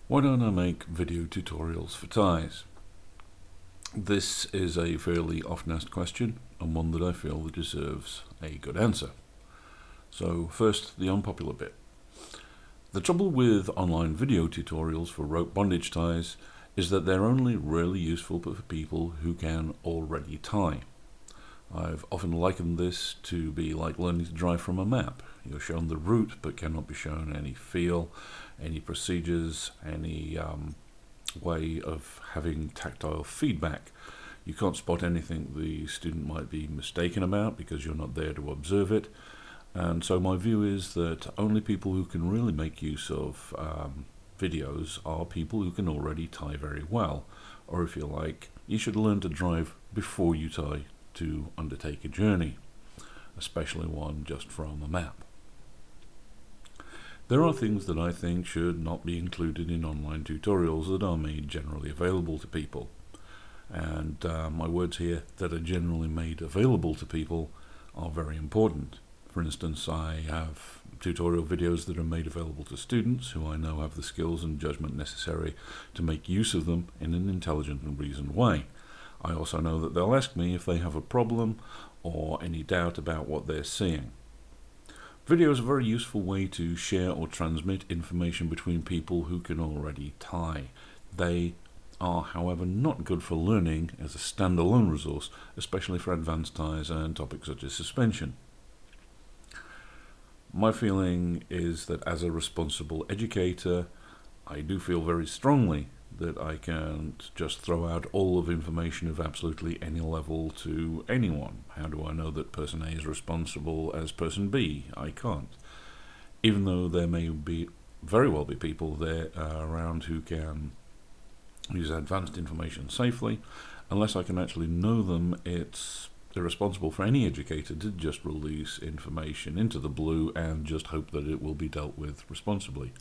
Why don't I make video tutorials for ties? This is a fairly often asked question, and one that I feel that deserves a good answer. So first, the unpopular bit. The trouble with online video tutorials for rope bondage ties is that they're only really useful for people who can already tie. I've often likened this to be like learning to drive from a map. You're shown the route but cannot be shown any feel, any procedures, any way of having tactile feedback. You can't spot anything the student might be mistaken about because you're not there to observe it. And so my view is that only people who can really make use of videos are people who can already tie very well. Or if you like, you should learn to drive before you tie to undertake a journey, especially one just from a map. There are things that I think should not be included in online tutorials that are made generally available to people. And my words here, that are generally made available to people, are very important. For instance, I have tutorial videos that are made available to students who I know have the skills and judgment necessary to make use of them in an intelligent and reasoned way. I also know that they'll ask me if they have a problem or any doubt about what they're seeing. Video is a very useful way to share or transmit information between people who can already tie. They are, however, not good for learning as a standalone resource, especially for advanced ties and topics such as suspension. My feeling is that as a responsible educator, I do feel very strongly that I can't just throw out all of information of absolutely any level to anyone. How do I know that person A is responsible as person B? I can't. Even though there may very well be people there around who can use advanced information safely, unless I can actually know them, it's irresponsible for any educator to just release information into the blue and just hope that it will be dealt with responsibly.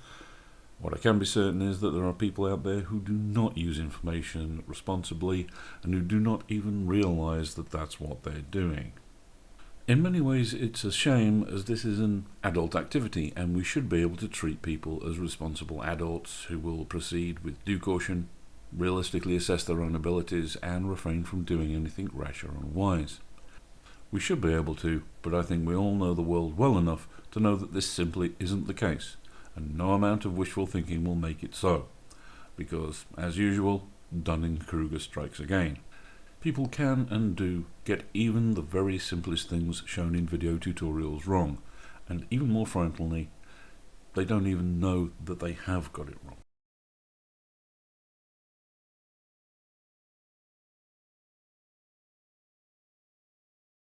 What I can be certain is that there are people out there who do not use information responsibly and who do not even realize that that's what they're doing. In many ways, it's a shame, as this is an adult activity and we should be able to treat people as responsible adults who will proceed with due caution, realistically assess their own abilities and refrain from doing anything rash or unwise. We should be able to, but I think we all know the world well enough to know that this simply isn't the case. And no amount of wishful thinking will make it so, because, as usual, Dunning-Kruger strikes again. People can and do get even the very simplest things shown in video tutorials wrong, and even more frighteningly, they don't even know that they have got it wrong.